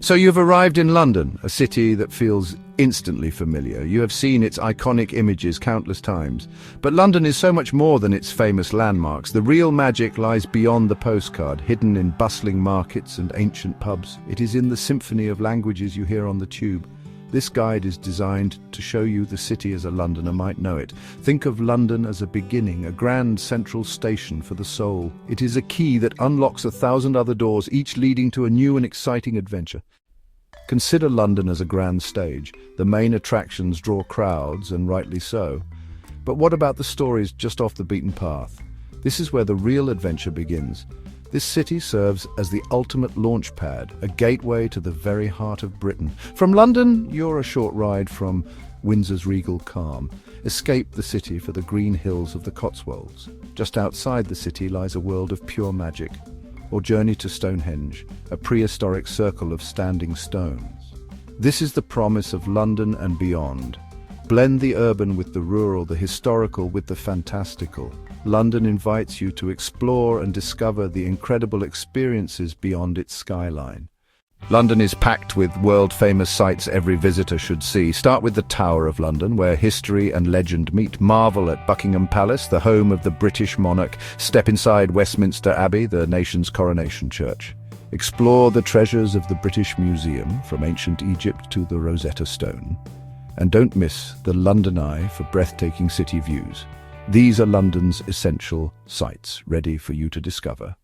So you've arrived in London, a city that feels instantly familiar. You have seen its iconic images countless times. But London is so much more than its famous landmarks. The real magic lies beyond the postcard, hidden in bustling markets and ancient pubs. It is in the symphony of languages you hear on the tube. This guide is designed to show you the city as a Londoner might know it. Think of London as a beginning, a grand central station for the soul. It is a key that unlocks 1,000 other doors, each leading to a new and exciting adventure. Consider London as a grand stage. The main attractions draw crowds, and rightly so. But what about the stories just off the beaten path? This is where the real adventure begins. This city serves as the ultimate launch pad, a gateway to the very heart of Britain. From London, you're a short ride from Windsor's regal calm. Escape the city for the green hills of the Cotswolds. Just outside the city lies a world of pure magic. Or journey to Stonehenge, a prehistoric circle of standing stones. This is the promise of London and beyond. Blend the urban with the rural, the historical with the fantastical. London invites you to explore and discover the incredible experiences beyond its skyline. London is packed with world-famous sights every visitor should see. Start with the Tower of London, where history and legend meet. Marvel at Buckingham Palace, the home of the British monarch. Step inside Westminster Abbey, the nation's coronation church. Explore the treasures of the British Museum, from ancient Egypt to the Rosetta Stone. And don't miss the London Eye for breathtaking city views. These are London's essential sights, ready for you to discover.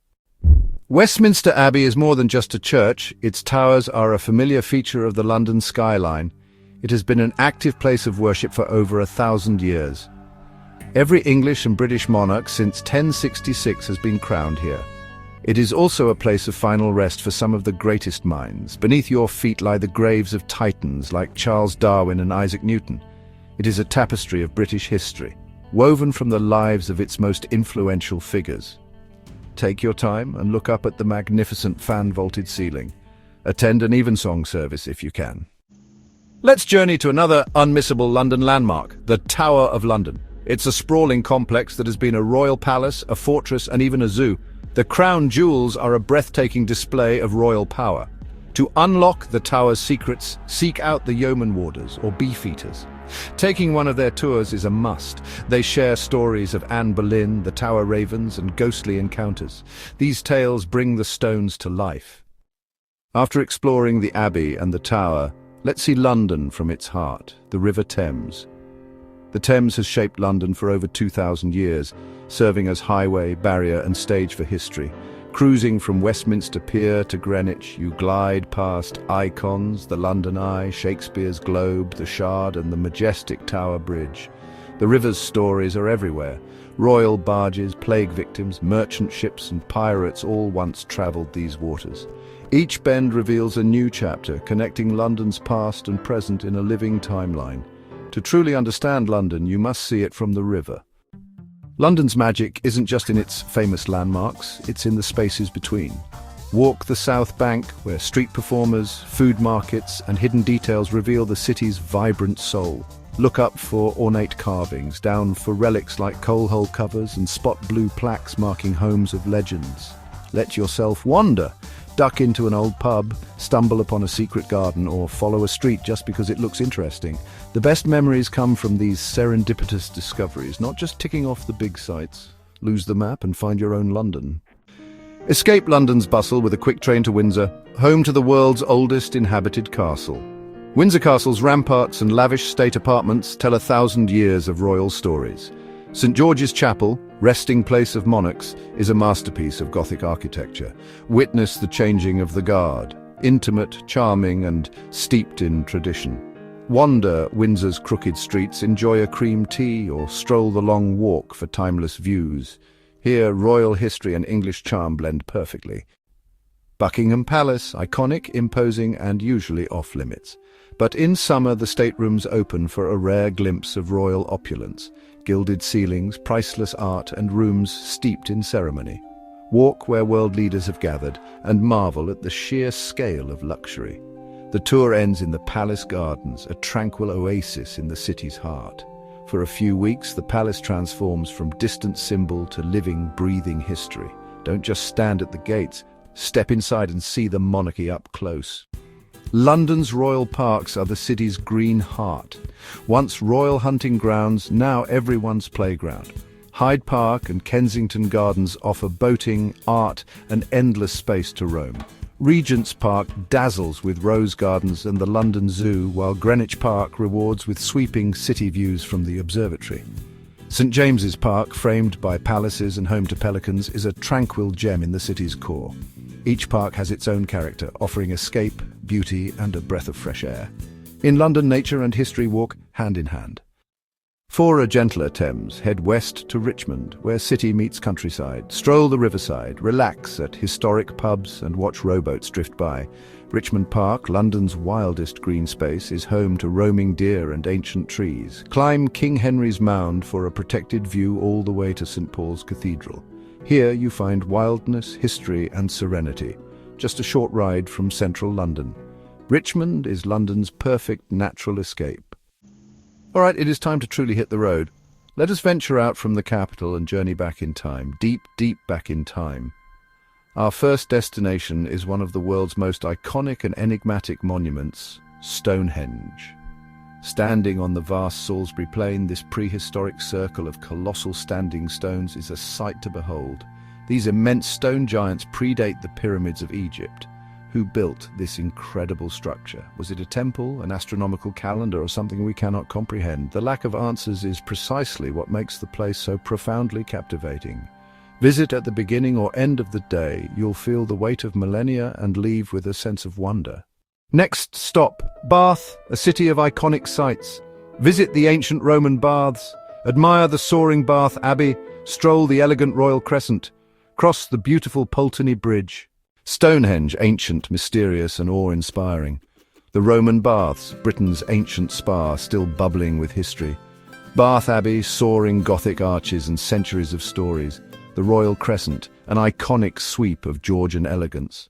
Westminster Abbey is more than just a church. Its towers are a familiar feature of the London skyline. It has been an active place of worship for over 1,000 years. Every English and British monarch since 1066 has been crowned here. It is also a place of final rest for some of the greatest minds. Beneath your feet lie the graves of titans like Charles Darwin and Isaac Newton. It is a tapestry of British history, woven from the lives of its most influential figures. Take your time and look up at the magnificent fan-vaulted ceiling. Attend an evensong service if you can. Let's journey to another unmissable London landmark, the Tower of London. It's a sprawling complex that has been a royal palace, a fortress, and even a zoo. The crown jewels are a breathtaking display of royal power. To unlock the tower's secrets, seek out the yeoman warders or beefeaters. Taking one of their tours is a must. They share stories of Anne Boleyn, the Tower Ravens, and ghostly encounters. These tales bring the stones to life. After exploring the Abbey and the Tower, let's see London from its heart, the River Thames. The Thames has shaped London for over 2,000 years, serving as highway, barrier, and stage for history. Cruising from Westminster Pier to Greenwich, you glide past icons, the London Eye, Shakespeare's Globe, the Shard, and the majestic Tower Bridge. The river's stories are everywhere. Royal barges, plague victims, merchant ships, and pirates all once travelled these waters. Each bend reveals a new chapter, connecting London's past and present in a living timeline. To truly understand London, you must see it from the river. London's magic isn't just in its famous landmarks, it's in the spaces between. Walk the South Bank, where street performers, food markets, and hidden details reveal the city's vibrant soul. Look up for ornate carvings, down for relics like coal hole covers and spot blue plaques marking homes of legends. Let yourself wander. Duck into an old pub, stumble upon a secret garden, or follow a street just because it looks interesting. The best memories come from these serendipitous discoveries, not just ticking off the big sights. Lose the map and find your own London. Escape London's bustle with a quick train to Windsor, home to the world's oldest inhabited castle. Windsor Castle's ramparts and lavish state apartments tell 1,000 years of royal stories. St. George's Chapel, resting place of monarchs, is a masterpiece of Gothic architecture. Witness the changing of the guard, intimate, charming, and steeped in tradition. Wander Windsor's crooked streets, enjoy a cream tea, or stroll the long walk for timeless views. Here, royal history and English charm blend perfectly. Buckingham Palace, iconic, imposing, and usually off-limits. But in summer, the staterooms open for a rare glimpse of royal opulence. Gilded ceilings, priceless art, and rooms steeped in ceremony. Walk where world leaders have gathered and marvel at the sheer scale of luxury. The tour ends in the Palace Gardens, a tranquil oasis in the city's heart. For a few weeks, the palace transforms from distant symbol to living, breathing history. Don't just stand at the gates. Step inside and see the monarchy up close. London's royal parks are the city's green heart. Once royal hunting grounds, now everyone's playground. Hyde Park and Kensington Gardens offer boating, art, and endless space to roam. Regent's Park dazzles with rose gardens and the London Zoo, while Greenwich Park rewards with sweeping city views from the observatory. St James's Park, framed by palaces and home to pelicans, is a tranquil gem in the city's core. Each park has its own character, offering escape, beauty, and a breath of fresh air. In London, nature and history walk hand in hand. For a gentler Thames, head west to Richmond, where city meets countryside. Stroll the riverside, relax at historic pubs, and watch rowboats drift by. Richmond Park, London's wildest green space, is home to roaming deer and ancient trees. Climb King Henry's Mound for a protected view all the way to St Paul's Cathedral. Here you find wildness, history, and serenity, just a short ride from central London. Richmond is London's perfect natural escape. All right, it is time to truly hit the road. Let us venture out from the capital and journey back in time, deep, deep back in time. Our first destination is one of the world's most iconic and enigmatic monuments, Stonehenge. Standing on the vast Salisbury Plain, this prehistoric circle of colossal standing stones is a sight to behold. These immense stone giants predate the pyramids of Egypt. Who built this incredible structure? Was it a temple, an astronomical calendar, or something we cannot comprehend? The lack of answers is precisely what makes the place so profoundly captivating. Visit at the beginning or end of the day, you'll feel the weight of millennia and leave with a sense of wonder. Next stop, Bath, a city of iconic sights. Visit the ancient Roman baths, admire the soaring Bath Abbey, stroll the elegant Royal Crescent, cross the beautiful Pulteney Bridge. Stonehenge, ancient, mysterious, and awe-inspiring. The Roman baths, Britain's ancient spa, still bubbling with history. Bath Abbey, soaring Gothic arches and centuries of stories. The Royal Crescent, an iconic sweep of Georgian elegance.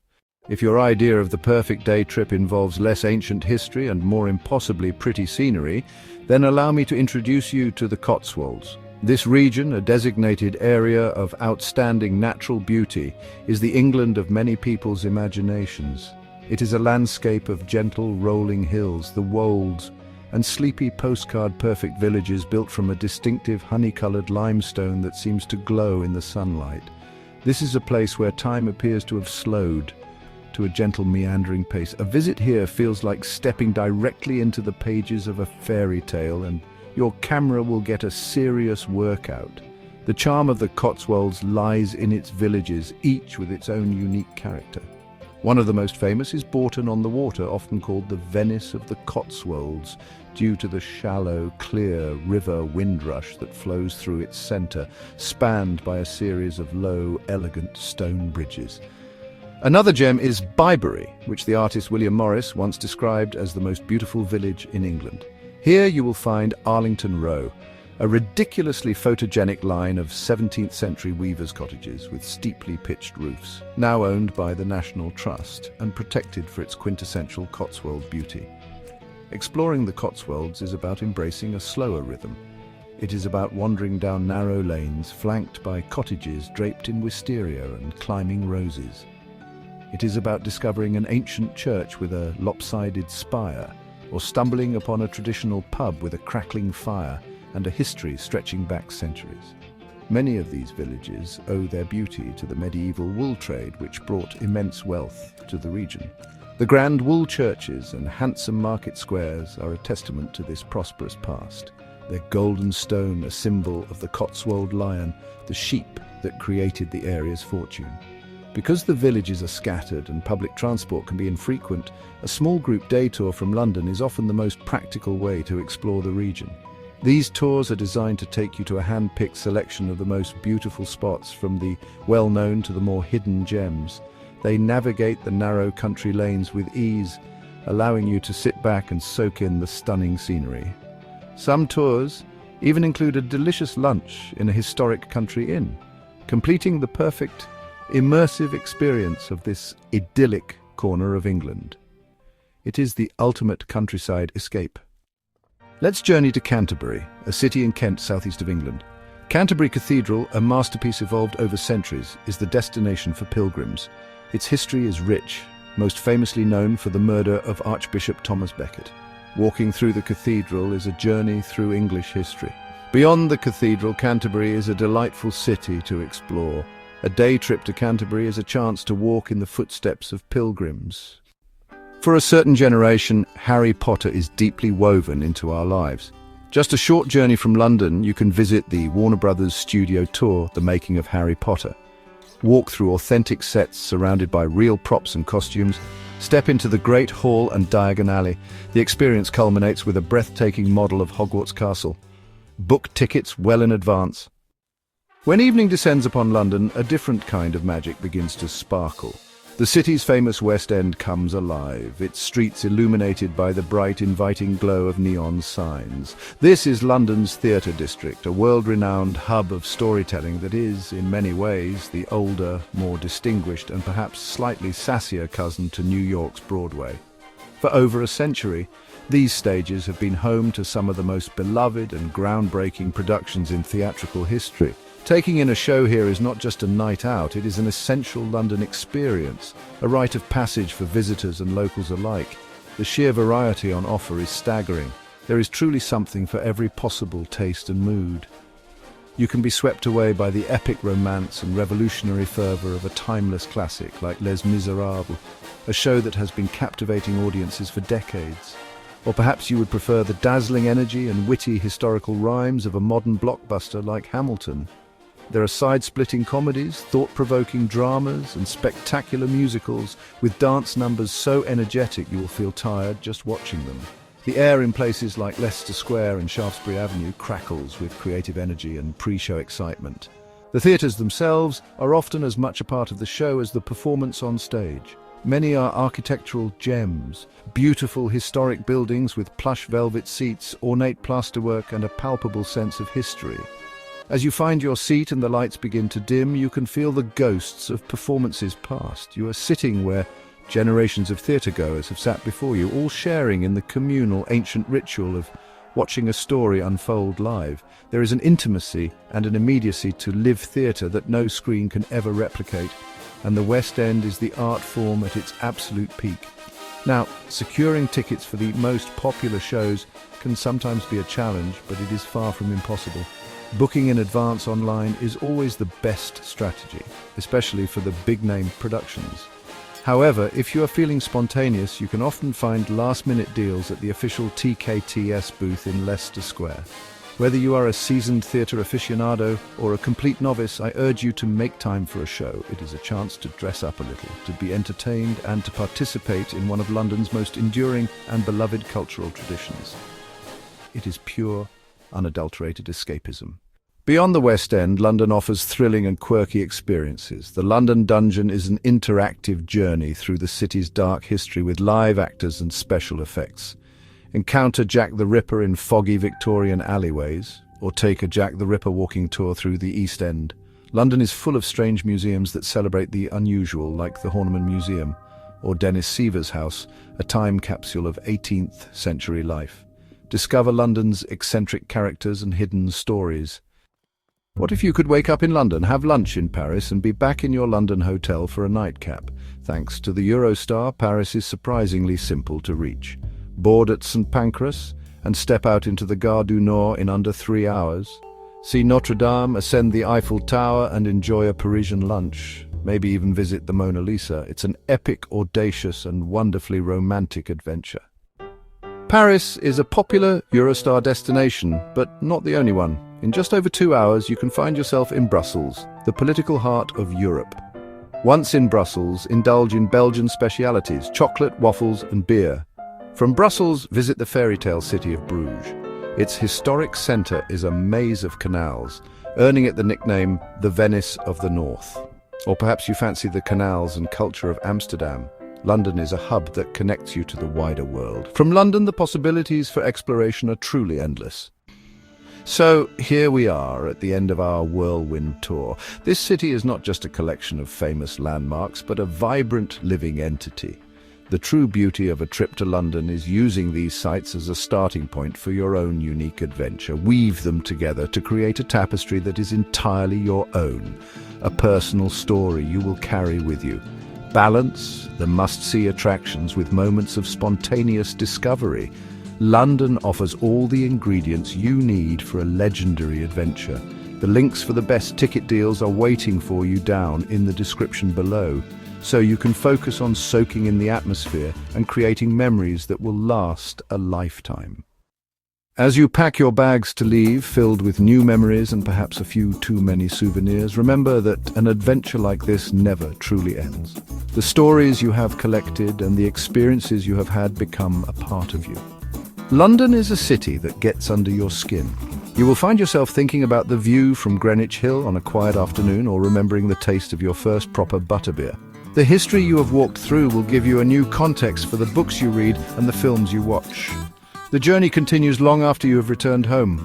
If your idea of the perfect day trip involves less ancient history and more impossibly pretty scenery, then allow me to introduce you to the Cotswolds. This region, a designated area of outstanding natural beauty, is the England of many people's imaginations. It is a landscape of gentle rolling hills, the wolds, and sleepy postcard-perfect villages built from a distinctive honey-coloured limestone that seems to glow in the sunlight. This is a place where time appears to have slowed to a gentle meandering pace. A visit here feels like stepping directly into the pages of a fairy tale, and your camera will get a serious workout. The charm of the Cotswolds lies in its villages, each with its own unique character. One of the most famous is Bourton-on-the-Water, often called the Venice of the Cotswolds, due to the shallow, clear river Windrush that flows through its centre, spanned by a series of low, elegant stone bridges. Another gem is Byberry, which the artist William Morris once described as the most beautiful village in England. Here you will find Arlington Row, a ridiculously photogenic line of 17th century weavers' cottages with steeply pitched roofs, now owned by the National Trust and protected for its quintessential Cotswold beauty. Exploring the Cotswolds is about embracing a slower rhythm. It is about wandering down narrow lanes flanked by cottages draped in wisteria and climbing roses. It is about discovering an ancient church with a lopsided spire, or stumbling upon a traditional pub with a crackling fire and a history stretching back centuries. Many of these villages owe their beauty to the medieval wool trade, which brought immense wealth to the region. The grand wool churches and handsome market squares are a testament to this prosperous past. Their golden stone, a symbol of the Cotswold lion, the sheep that created the area's fortune. Because the villages are scattered and public transport can be infrequent, a small group day tour from London is often the most practical way to explore the region. These tours are designed to take you to a hand-picked selection of the most beautiful spots, from the well-known to the more hidden gems. They navigate the narrow country lanes with ease, allowing you to sit back and soak in the stunning scenery. Some tours even include a delicious lunch in a historic country inn, completing the perfect immersive experience of this idyllic corner of England. It is the ultimate countryside escape. Let's journey to Canterbury, a city in Kent, southeast of England. Canterbury Cathedral, a masterpiece evolved over centuries, is the destination for pilgrims. Its history is rich, most famously known for the murder of Archbishop Thomas Becket. Walking through the cathedral is a journey through English history. Beyond the cathedral, Canterbury is a delightful city to explore. A day trip to Canterbury is a chance to walk in the footsteps of pilgrims. For a certain generation, Harry Potter is deeply woven into our lives. Just a short journey from London, you can visit the Warner Brothers studio tour, The Making of Harry Potter. Walk through authentic sets surrounded by real props and costumes. Step into the Great Hall and Diagon Alley. The experience culminates with a breathtaking model of Hogwarts Castle. Book tickets well in advance. When evening descends upon London, a different kind of magic begins to sparkle. The city's famous West End comes alive, its streets illuminated by the bright, inviting glow of neon signs. This is London's theatre district, a world-renowned hub of storytelling that is, in many ways, the older, more distinguished and perhaps slightly sassier cousin to New York's Broadway. For over a century, these stages have been home to some of the most beloved and groundbreaking productions in theatrical history. Taking in a show here is not just a night out, it is an essential London experience, a rite of passage for visitors and locals alike. The sheer variety on offer is staggering. There is truly something for every possible taste and mood. You can be swept away by the epic romance and revolutionary fervour of a timeless classic like Les Miserables, a show that has been captivating audiences for decades. Or perhaps you would prefer the dazzling energy and witty historical rhymes of a modern blockbuster like Hamilton. There are side-splitting comedies, thought-provoking dramas, and spectacular musicals with dance numbers so energetic you will feel tired just watching them. The air in places like Leicester Square and Shaftesbury Avenue crackles with creative energy and pre-show excitement. The theatres themselves are often as much a part of the show as the performance on stage. Many are architectural gems, beautiful historic buildings with plush velvet seats, ornate plasterwork, and a palpable sense of history. As you find your seat and the lights begin to dim, you can feel the ghosts of performances past. You are sitting where generations of theatre-goers have sat before you, all sharing in the communal ancient ritual of watching a story unfold live. There is an intimacy and an immediacy to live theatre that no screen can ever replicate, and the West End is the art form at its absolute peak. Now, securing tickets for the most popular shows can sometimes be a challenge, but it is far from impossible. Booking in advance online is always the best strategy, especially for the big-name productions. However, if you are feeling spontaneous, you can often find last-minute deals at the official TKTS booth in Leicester Square. Whether you are a seasoned theatre aficionado or a complete novice, I urge you to make time for a show. It is a chance to dress up a little, to be entertained, and to participate in one of London's most enduring and beloved cultural traditions. It is pure, unadulterated escapism. Beyond the West End, London offers thrilling and quirky experiences. The London Dungeon is an interactive journey through the city's dark history with live actors and special effects. Encounter Jack the Ripper in foggy Victorian alleyways, or take a Jack the Ripper walking tour through the East End. London is full of strange museums that celebrate the unusual, like the Horniman Museum, or Dennis Seaver's house, a time capsule of 18th century life. Discover London's eccentric characters and hidden stories. What if you could wake up in London, have lunch in Paris, and be back in your London hotel for a nightcap? Thanks to the Eurostar, Paris is surprisingly simple to reach. Board at St. Pancras and step out into the Gare du Nord in under 3 hours. See Notre Dame, ascend the Eiffel Tower, and enjoy a Parisian lunch. Maybe even visit the Mona Lisa. It's an epic, audacious, and wonderfully romantic adventure. Paris is a popular Eurostar destination, but not the only one. In just over 2 hours, you can find yourself in Brussels, the political heart of Europe. Once in Brussels, indulge in Belgian specialities, chocolate, waffles, and beer. From Brussels, visit the fairy tale city of Bruges. Its historic centre is a maze of canals, earning it the nickname the Venice of the North. Or perhaps you fancy the canals and culture of Amsterdam. London is a hub that connects you to the wider world. From London, the possibilities for exploration are truly endless. So here we are at the end of our whirlwind tour. This city is not just a collection of famous landmarks, but a vibrant living entity. The true beauty of a trip to London is using these sites as a starting point for your own unique adventure. Weave them together to create a tapestry that is entirely your own, a personal story you will carry with you. Balance the must-see attractions with moments of spontaneous discovery. London offers all the ingredients you need for a legendary adventure. The links for the best ticket deals are waiting for you down in the description below, so you can focus on soaking in the atmosphere and creating memories that will last a lifetime. As you pack your bags to leave, filled with new memories and perhaps a few too many souvenirs, remember that an adventure like this never truly ends. The stories you have collected and the experiences you have had become a part of you. London is a city that gets under your skin. You will find yourself thinking about the view from Greenwich Hill on a quiet afternoon, or remembering the taste of your first proper butterbeer. The history you have walked through will give you a new context for the books you read and the films you watch. The journey continues long after you have returned home.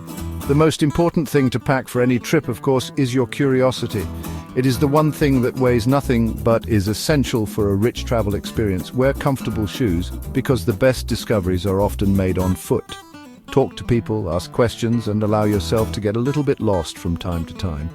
The most important thing to pack for any trip, of course, is your curiosity. It is the one thing that weighs nothing but is essential for a rich travel experience. Wear comfortable shoes, because the best discoveries are often made on foot. Talk to people, ask questions, and allow yourself to get a little bit lost from time to time.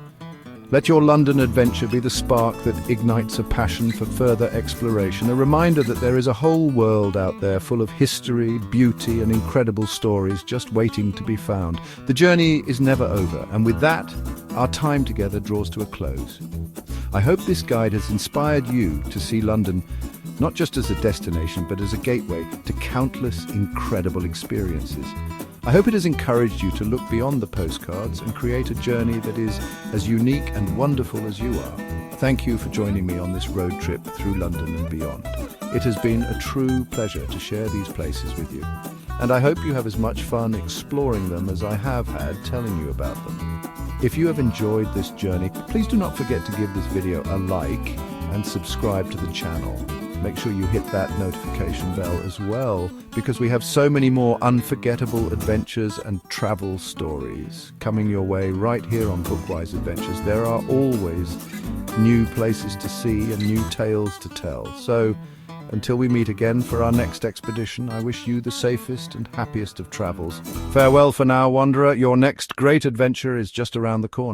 Let your London adventure be the spark that ignites a passion for further exploration, a reminder that there is a whole world out there full of history, beauty, and incredible stories just waiting to be found. The journey is never over, and with that, our time together draws to a close. I hope this guide has inspired you to see London not just as a destination, but as a gateway to countless incredible experiences. I hope it has encouraged you to look beyond the postcards and create a journey that is as unique and wonderful as you are. Thank you for joining me on this road trip through London and beyond. It has been a true pleasure to share these places with you, and I hope you have as much fun exploring them as I have had telling you about them. If you have enjoyed this journey, please do not forget to give this video a like and subscribe to the channel. Make sure you hit that notification bell as well, because we have so many more unforgettable adventures and travel stories coming your way right here on Bookwise Adventures. There are always new places to see and new tales to tell. So, until we meet again for our next expedition, I wish you the safest and happiest of travels. Farewell for now, wanderer. Your next great adventure is just around the corner.